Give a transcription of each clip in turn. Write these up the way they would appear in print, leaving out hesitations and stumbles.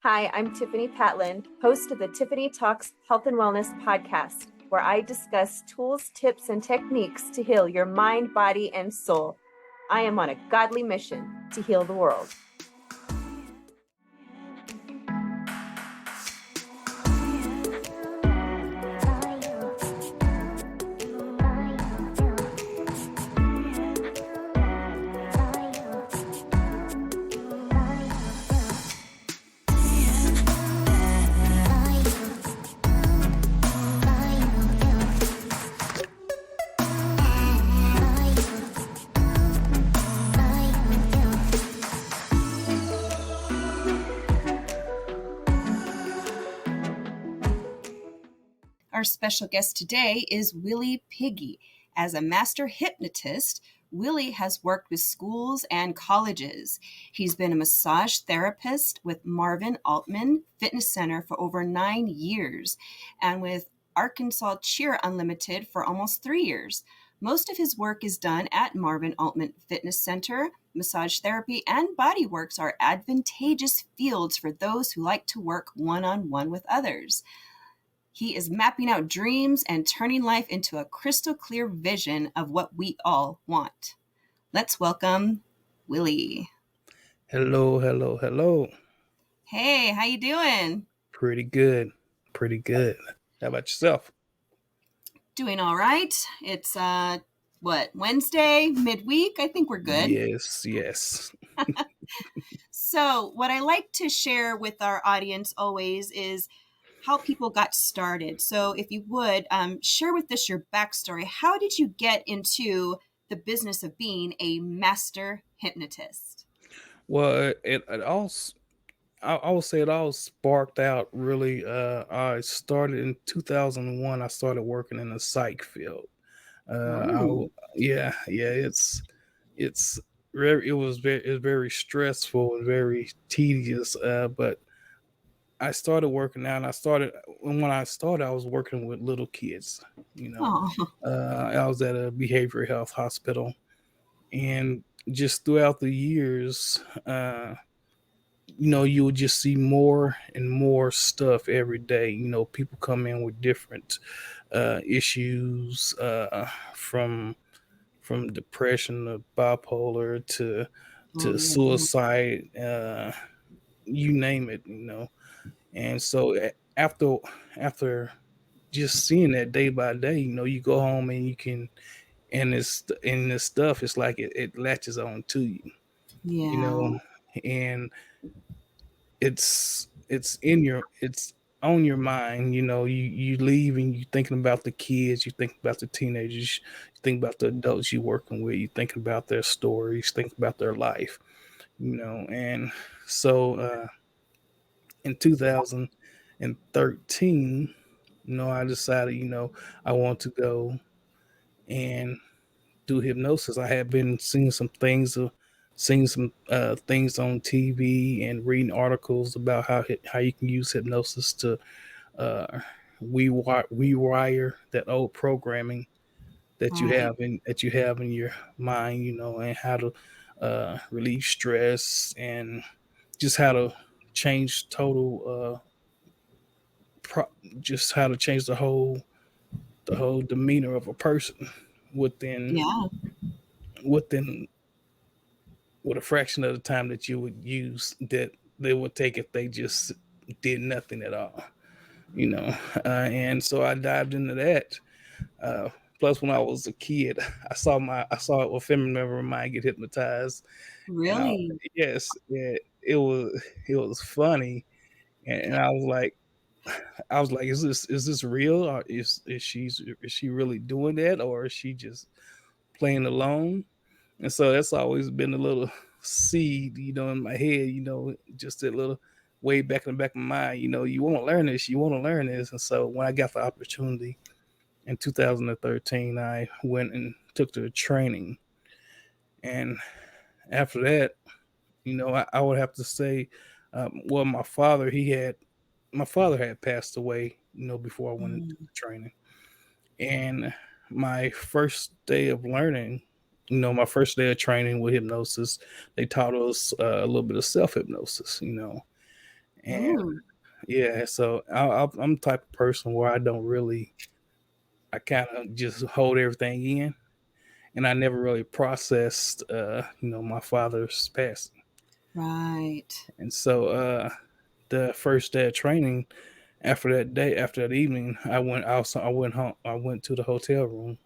Hi, I'm Tiffani Patland, host of the Tiffani Talks Health and Wellness podcast, where I discuss tools, tips, and techniques to heal your mind, body, and soul. I am on a godly mission to heal the world. Our special guest today is Willie Piggy. As a master hypnotist, Willie has worked with schools and colleges. He's been a massage therapist with Marvin Altman Fitness Center for over 9 years and with Arkansas Cheer Unlimited for almost 3 years. Most of his work is done at Marvin Altman Fitness Center. Massage therapy and bodyworks are advantageous fields for those who like to work one-on-one with others. He is mapping out dreams and turning life into a crystal clear vision of what we all want. Let's welcome Willie. Hello. Hey, how you doing? Pretty good. How about yourself? Doing all right. It's Wednesday, midweek? I think we're good. Yes. So what I like to share with our audience always is how people got started. So if you would, share with us your backstory. How did you get into the business of being a master hypnotist? Well, I would say it all sparked out really. I started in 2001. I started working in the psych field. It's very stressful and very tedious. But I started working out, and when I started, I was working with little kids. I was at a behavioral health hospital, and just throughout the years, you would just see more and more stuff every day. People come in with different issues, from depression to bipolar to suicide, you name it. And so after just seeing that day by day, you go home and you can, and this stuff, it's like it latches on to you. And it's on your mind. You leave and you thinking about the kids, you think about the teenagers, you think about the adults you're working with, you thinking about their stories, think about their life. And so in 2013, I decided, I want to go and do hypnosis. I had been seeing some things on TV and reading articles about how you can use hypnosis to rewire that old programming that you have in your mind, and how to relieve stress and just how to change just how to change the whole demeanor of a person within with a fraction of the time that you would use that they would take if they just did nothing at all. And so I dived into that. Plus, when I was a kid, I saw a family member of mine get hypnotized. Really? Yes, it was funny, and I was like, is this real? Or is she really doing that, or is she just playing alone? And so that's always been a little seed, in my head, just that little way back in the back of my mind, you want to learn this. And so when I got the opportunity in 2013, I went and took the training. And after that, I would have to say, my father had passed away, before I went into the training. And my first day of learning, my first day of training with hypnosis, they taught us a little bit of self-hypnosis, And Ooh. yeah, so I'm the type of person where I kind of just hold everything in, and I never really processed, my father's passing. Right. And so the first day of training, after that evening, I went home. I went to the hotel room,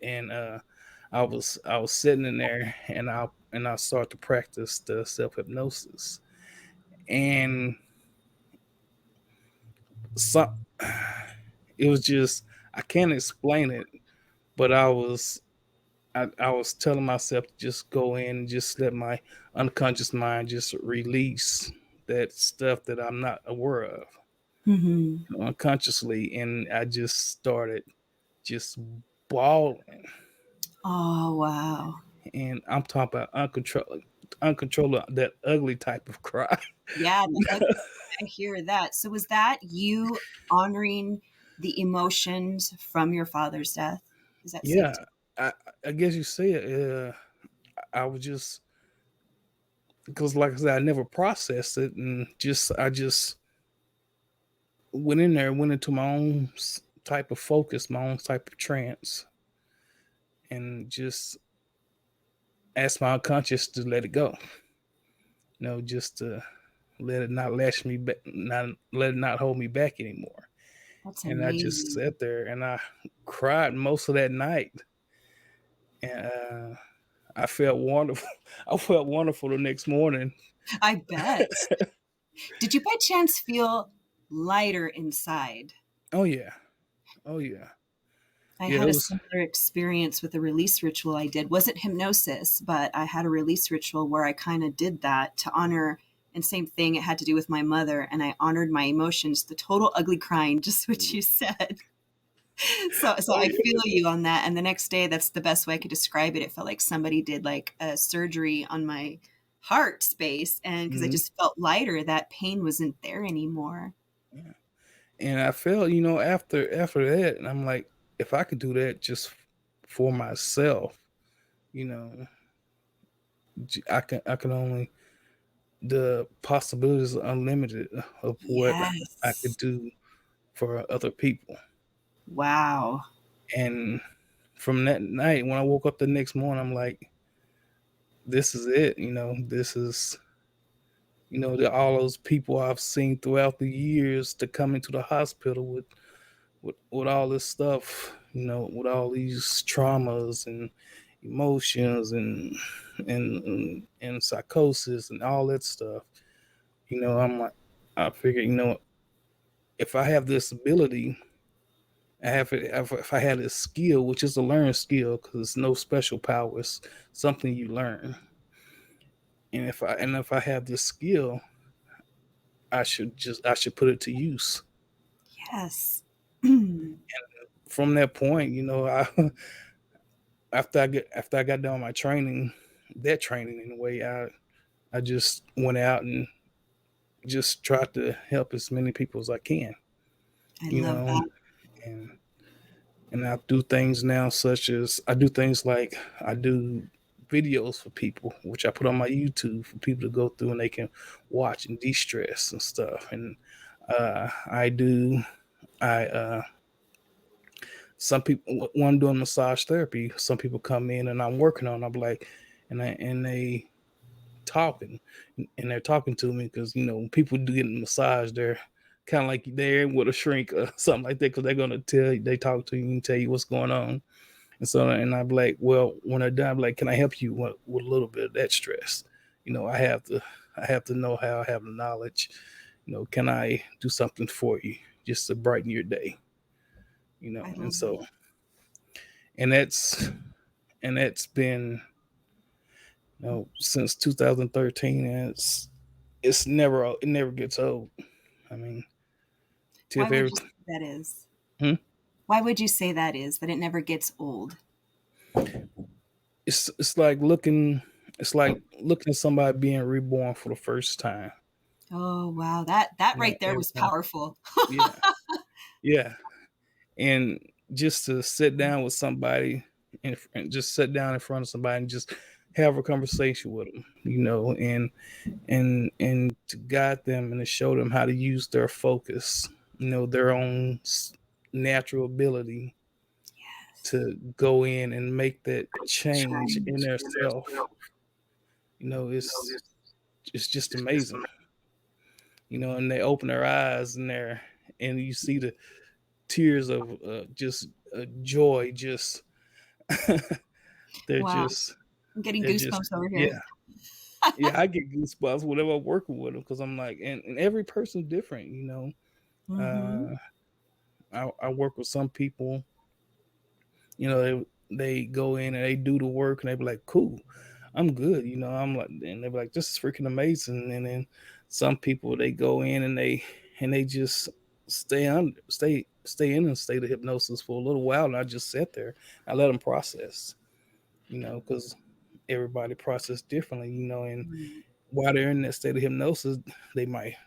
and I was sitting in there, and I started to practice the self hypnosis, and so it was just, I can't explain it, but I was telling myself to just go in and just let my unconscious mind just release that stuff that I'm not aware of Mm-hmm. unconsciously, and I just started just bawling. Oh, wow. And I'm talking about uncontrollable, that ugly type of cry. Yeah, the ugly, I hear that. So was that you honoring the emotions from your father's death? Is that safe Yeah, to? I, I guess you say it. I was just, because, like I said, I never processed it, and I just went in there, went into my own type of focus, my own type of trance, and just asked my unconscious to let it go. Just to let it not lash me back, not let it not hold me back anymore. That's And I just amazing. sat there and I cried most of that night, and I felt wonderful. I felt wonderful the next morning. I bet. Did you by chance feel lighter inside? Oh yeah, oh yeah, I yeah. had It a was. similar experience with a release ritual I did. Wasn't hypnosis, but I had a release ritual where I kind of did that to honor, and same thing, it had to do with my mother, and I honored my emotions, the total ugly crying, just what you said. So Oh I yeah. feel you on that. And the next day, that's the best way I could describe it. It felt like somebody did like a surgery on my heart space, and because I Mhm. just felt lighter, that pain wasn't there anymore. Yeah. And I felt, after that, and I'm like, if I could do that just for myself, you know, I can only, the possibilities are unlimited of what I could Yes. do for other people. Wow. And from that night, when I woke up the next morning, I'm like, this is it. This is, all those people I've seen throughout the years to come into the hospital with all this stuff, with all these traumas and emotions and psychosis and all that stuff. I'm like, I figure, if I have this ability, if I had this skill, which is a learned skill, because it's no special power, it's something you learn. And if I have this skill, I should put it to use. Yes. From that point, I after I got done my training, that training in a way, I just went out and just tried to help as many people as I can, I you love know, that. and I do things now, such as I do things like I do videos for people, which I put on my YouTube for people to go through and they can watch and de-stress and stuff. And I do, I some people, when I'm doing massage therapy, some people come in and I'm working on, I'm like, and they talking, and they're talking to me because when people do get a massage, they're kind of like they're with a shrink or something like that, because they're gonna tell you, they talk to you and tell you what's going on. And so, and I'm like, well, when they're done, I'm like, can I help you with a little bit of that stress? I have to know how, I have the knowledge. Can I do something for you just to brighten your day? I And love so, that. and that's been, since 2013, and it never gets old. I mean, Why Tiff, would every. you say that is? Hmm? Why would you say that is, that it never gets old? It's like looking at somebody being reborn for the first time. Oh, wow. That right there Every was time. powerful. Yeah, yeah, and just to sit down with somebody, and just sit down in front of somebody and just have a conversation with them, and to guide them and to show them how to use their focus, their own natural ability to go in and make that change in Change. their self. It's just amazing. And they open their eyes and you see the tears of just joy. Just they're Wow. just I'm getting they're just goosebumps over here. yeah. Yeah, I get goosebumps whenever I'm working with them because I'm like, and every person's different. Mm-hmm. Uh, I work with some people, they go in and they do the work and they be like, cool, I'm good. I'm like, and they be like, this is freaking amazing. And then some people, they go in and they just stay in a state of hypnosis for a little while. And I just sit there, I let them process, because everybody process differently, and Right. while they're in that state of hypnosis, they may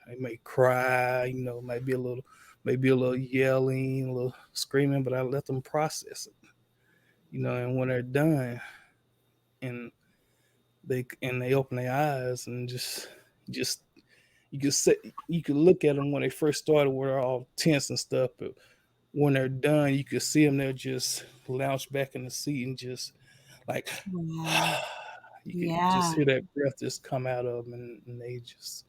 cry, maybe a little yelling, a little screaming, but I let them process it, and when they're done and they open their eyes and just you can look at them when they first started where they're all tense and stuff, but when they're done, you can see them, they're just lounge back in the seat and just like Wow. you can just Yeah, hear that breath just come out of them, and they just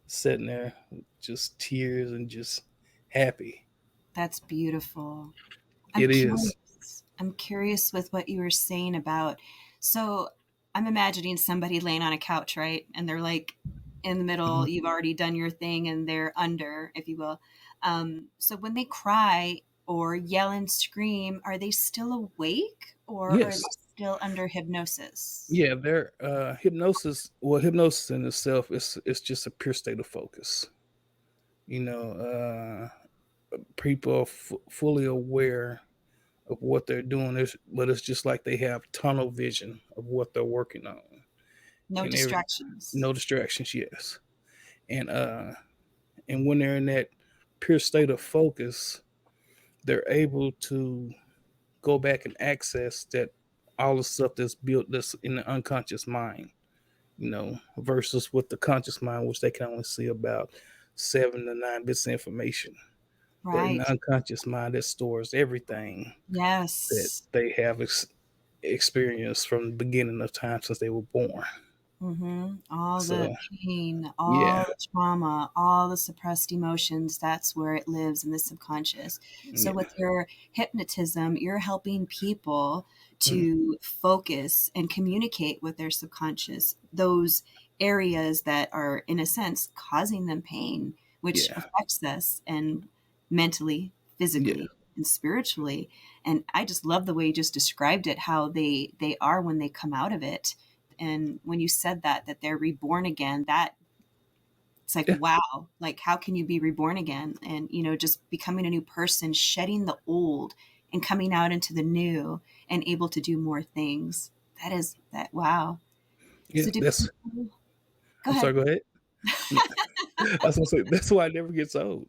sitting there with just tears and just happy. that's beautiful. I'm It is. curious. I'm curious with what you were saying about. So I'm imagining somebody laying on a couch, right? And they're like in the middle, Mhm. you've already done your thing, and they're under, if you will. So when they cry or yell and scream, are they still awake or are they Yes. still under hypnosis? Yeah, they're hypnosis. Well, hypnosis in itself is it's just a pure state of focus. You know, people are fully aware of what they're doing, but it's just like they have tunnel vision of what they're working on, No and distractions. no distractions. Yes, and when they're in that pure state of focus, they're able to go back and access that all the stuff that's built that's in the unconscious mind, versus with the conscious mind, which they can only see about 7 to 9 bits of information. But in the Right. unconscious mind, that stores everything that Yes. they have experienced from the beginning of time since they were born. All the So pain, yeah, all the trauma, all the suppressed emotions, that's where it lives in the subconscious. So yeah, with your hypnotism, you're helping people mm, to focus and communicate with their subconscious, those areas that are, in a sense, causing them pain, which yeah, affects us and mentally, yeah, physically, and spiritually. And I just love the way you just described it, how they are when they come out of it. And when you said that they're reborn again, that it's like, yeah, wow, like how can you be reborn again? And just becoming a new person, shedding the old and coming out into the new and able to do more things. That is that. Wow. yeah. So do That's. people, go I'm ahead. sorry. Go ahead. No, I was gonna say that's why it never gets old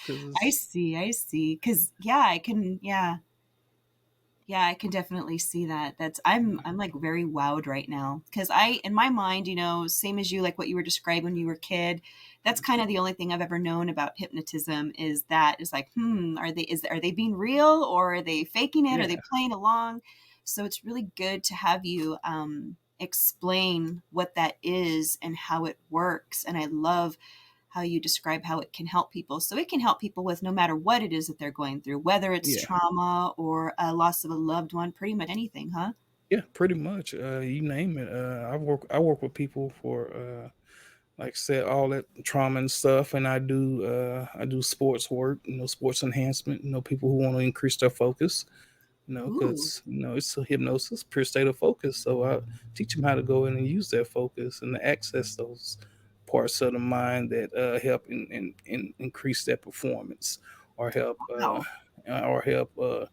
because I it's see. I see. Cause yeah, I can, yeah. Yeah, I can definitely see that. I'm like very wowed right now because I in my mind, same as you, like what you were describing when you were a kid. That's kind of the only thing I've ever known about hypnotism is like, are they being real or are they faking it? Are yeah, they playing along? So it's really good to have you explain what that is and how it works. And I love how you describe how it can help people. So it can help people with no matter what it is that they're going through, whether it's yeah, trauma or a loss of a loved one, pretty much anything, huh? yeah. Pretty much. You name it. I work with people for like I said, all that trauma and stuff, and I do sports work, sports enhancement, people who want to increase their focus, Ooh, because it's a hypnosis, pure state of focus. So I teach them how to go in and use their focus and to access those parts of the mind that help in increase their performance, or wow. help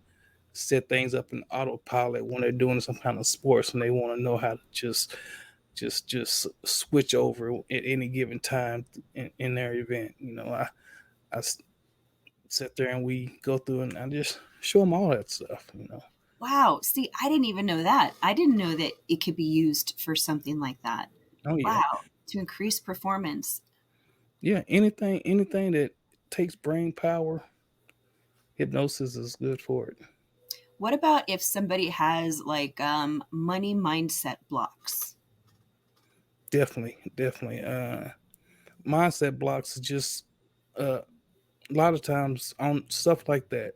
set things up in autopilot when they're doing some kind of sports and they want to know how to just switch over at any given time in their event. I sit there and we go through and I just show them all that stuff. Wow. See, I didn't even know that. I didn't know that it could be used for something like that. Oh yeah, Wow. To increase performance. yeah. Anything that takes brain power, hypnosis is good for it. What about if somebody has like money mindset blocks? Definitely. Mindset blocks is just uh, a lot of times on stuff like that.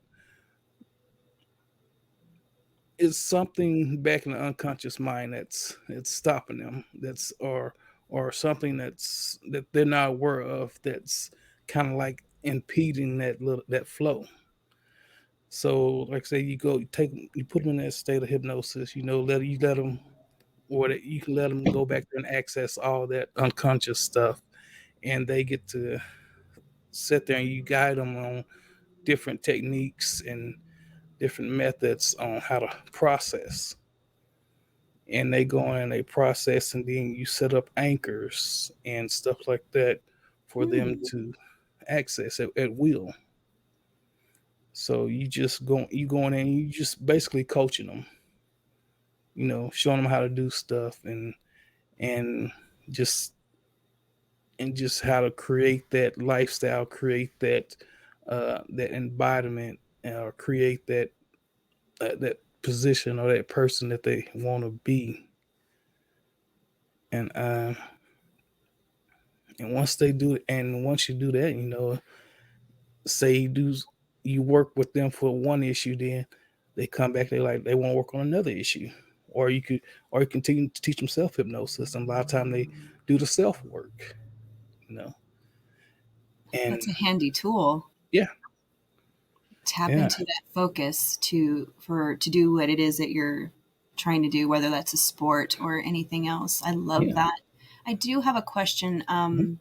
It's something back in the unconscious mind that's it's stopping them. That's or something that they're not aware of. That's kind of like impeding that flow. So, like I say, you put them in that state of hypnosis. Let them, or that you can let them go back there and access all that unconscious stuff, and they get to sit there and you guide them on different techniques and different methods on how to process. And they go in and they process, and then you set up anchors and stuff like that for them Hmm. to access at will. So you going in, you just basically coaching them, showing them how to do stuff and just just how to create that lifestyle, create that embodiment, or create that position or that person that they want to be. And once you do that, say you work with them for one issue, then they come back, they want to work on another issue. Or you continue to teach them self hypnosis, and a lot of time they do the self work, you know. That's And a handy tool. yeah, Tap yeah, into that focus to do what it is that you're trying to do, whether that's a sport or anything else. I love yeah. that. I do have a question. Mhm.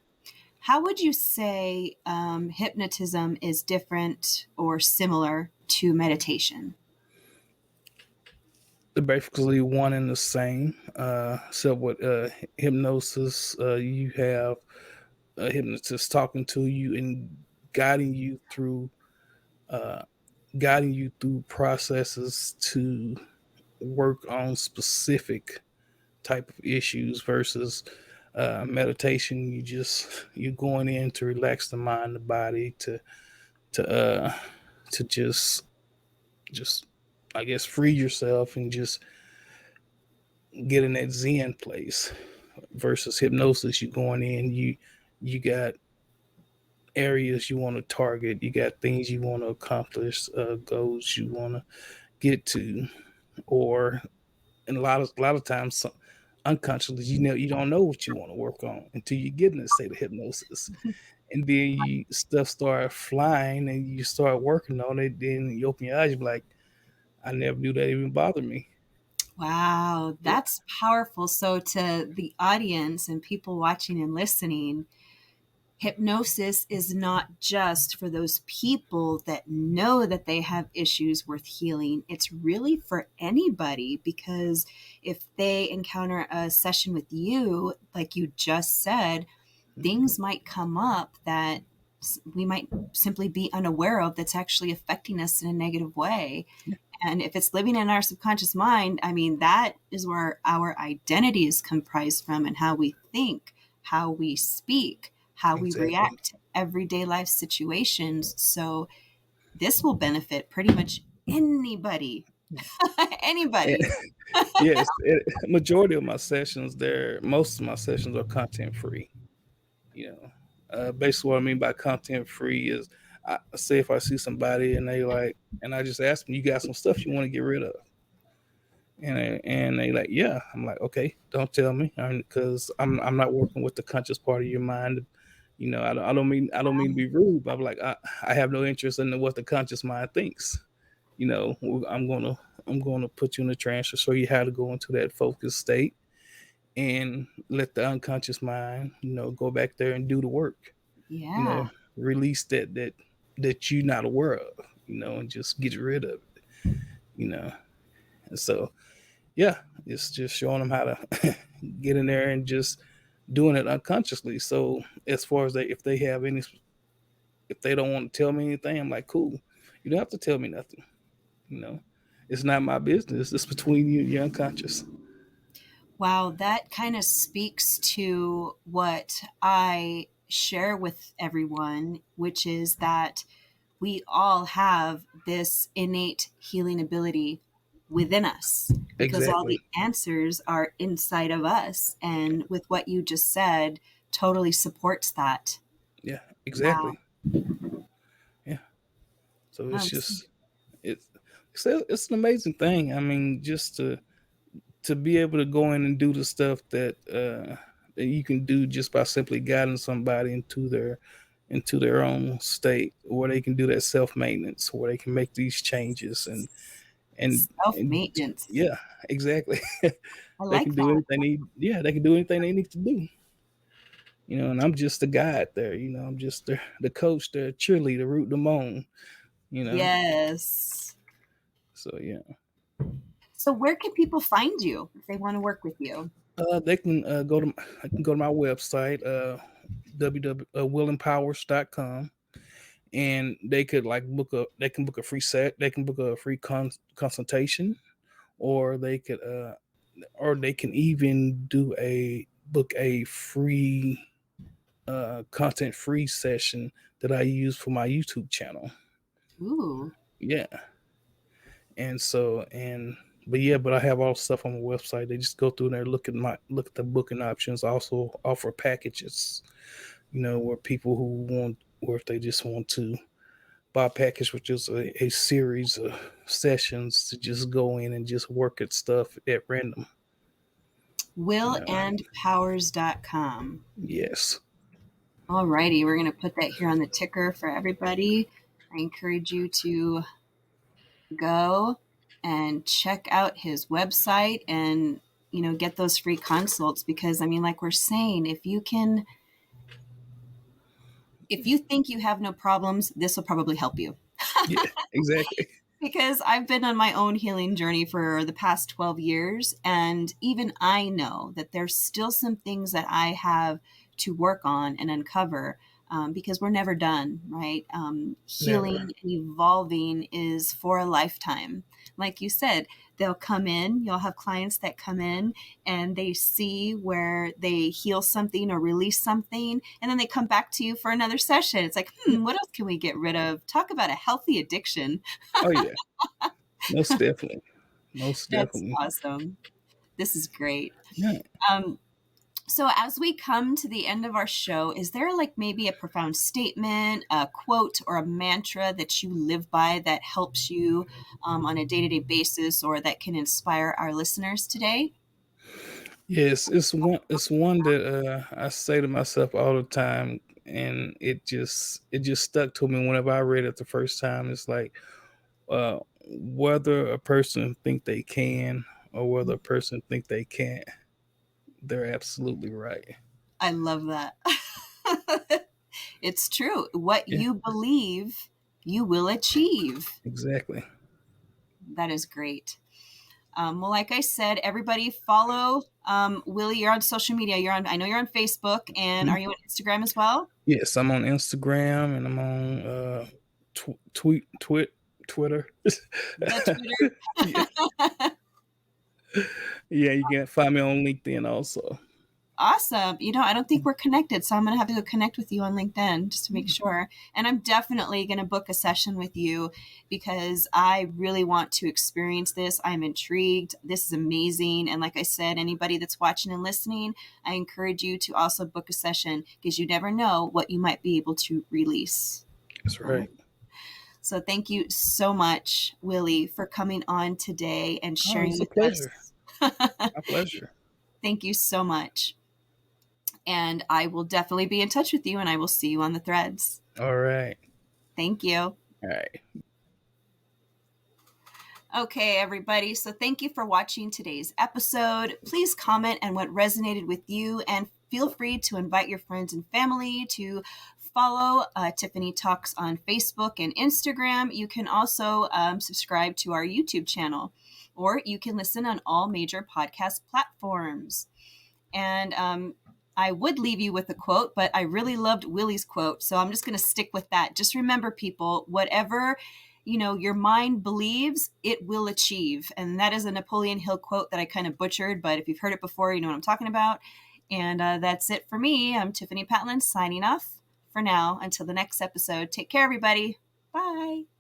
How would you say hypnotism is different or similar to meditation? They're basically one and the same. So with hypnosis, you have a hypnotist talking to you and guiding you through uh, processes to work on specific type of issues versus meditation. You going in to relax the mind, the body, to uh, to just I guess free yourself and just get in that Zen place. Versus hypnosis, you going in, you got areas you want to target, you got things you want to accomplish, goals you want to get to, or and a lot of times unconsciously you don't know what you want to work on until you get in a state of hypnosis, and then stuff start flying and you start working on it, then you open your eyes, you're like, I never knew that even bothered me. Wow, Yeah. that's powerful. So, to the audience and people watching and listening, hypnosis is not just for those people that know that they have issues worth healing. It's really for anybody, because if they encounter a session with you, like you just said, things might come up that we might simply be unaware of that's actually affecting us in a negative way. And if it's living in our subconscious mind, I mean, that is where our identity is comprised from, and how we think, how we speak, how we Exactly. react to everyday life situations. So this will benefit pretty much anybody. Anybody. Yes, majority of my sessions there, most of my sessions are content free. You know, basically what I mean by content free is, I say if I see somebody and and I just ask them, you got some stuff you want to get rid of, and they like, yeah. I'm like, okay, don't tell me, because I'm not working with the conscious part of your mind. I don't mean to be rude, but I'm like, I have no interest in what the conscious mind thinks. You know, I'm gonna put you in a trance to show you how to go into that focused state and let the unconscious mind, go back there and do the work. You Yeah. know, release that you're not aware of. And just get rid of it. You know, and so yeah, it's just showing them how to get in there and just doing it unconsciously. So as far as if they don't want to tell me anything, I'm like, cool, you don't have to tell me nothing. You know, it's not my business. It's between you and your unconscious. Wow, that kind of speaks to what I share with everyone, which is that we all have this innate healing ability within us because all Exactly. the answers are inside of us. And with what you just said, totally supports that. Yeah, Wow. exactly. Yeah. So it's Um, just it's it's an amazing thing. I mean, just to be able to go in and do the stuff that you can do just by simply guiding somebody into their own state, where they can do that self maintenance, where they can make these changes and Self-maintenance. yeah, exactly. I They like can do that. anything they yeah they can do anything they need to do. And I'm just the guide there. I'm just the coach, the cheerleader, root them on. You know, Yes. so yeah. So where can people find you if they want to work with you? They can go to my website, www.willempowers.com, and they could they can book a free set, they can book a free consultation, or they can even do a book a free content free session that I use for my YouTube channel. Ooh. Yeah, and so and but yeah, but I have all the stuff on my website. They just go through there, look at the booking options. I also offer packages, where people who want, or if they just want to buy a package, which is a series of sessions to just go in and just work at stuff at random. Willandpowers.com. Yes. Alrighty, we're going to put that here on the ticker for everybody. I encourage you to go and check out his website and get those free consults, because I mean, like we're saying, if you think you have no problems, this will probably help you. Yeah, exactly. Because I've been on my own healing journey for the past 12 years, and even I know that there's still some things that I have to work on and uncover, because we're never done, right? Healing Never. and evolving is for a lifetime. Like you said, they'll come in, you'll have clients that come in and they see where they heal something or release something, and then they come back to you for another session. It's like, what else can we get rid of? Talk about a healthy addiction. Oh yeah, most definitely. Most That's definitely. awesome. This is great. Yeah. Um, so as we come to the end of our show, is there like maybe a profound statement, a quote, or a mantra that you live by that helps you on a day-to-day basis, or that can inspire our listeners today? Yes, it's one that I say to myself all the time, and it just stuck to me whenever I read it the first time. It's like, whether a person think they can or whether a person think they can't, they're absolutely right. I love that. It's true. What Yeah, you believe, you will achieve. exactly. That is great. Well, like I said, everybody follow Willie. You're on social media. I know you're on Facebook, and Mhm. are you on Instagram as well? Yes, I'm on Instagram and I'm on Twitter. The Yeah, Twitter. yeah, you can find me on LinkedIn also. Awesome. I don't think we're connected, so I'm going to have to go connect with you on LinkedIn just to make sure. And I'm definitely going to book a session with you because I really want to experience this. I'm intrigued. This is amazing. And like I said, anybody that's watching and listening, I encourage you to also book a session because you never know what you might be able to release. That's right. So thank you so much, Willie, for coming on today and Oh, sharing it's a with pleasure. us. My pleasure. Thank you so much. And I will definitely be in touch with you, and I will see you on the threads. All right. Thank you. All right. Okay, everybody. So thank you for watching today's episode. Please comment on what resonated with you, and feel free to invite your friends and family to follow Tiffani Talks on Facebook and Instagram. You can also subscribe to our YouTube channel, or you can listen on all major podcast platforms. And I would leave you with a quote, but I really loved Willie's quote. So I'm just going to stick with that. Just remember, people, whatever your mind believes, it will achieve. And that is a Napoleon Hill quote that I kind of butchered, but if you've heard it before, you know what I'm talking about. And that's it for me. I'm Tiffani Patlin signing off for now until the next episode. Take care, everybody. Bye.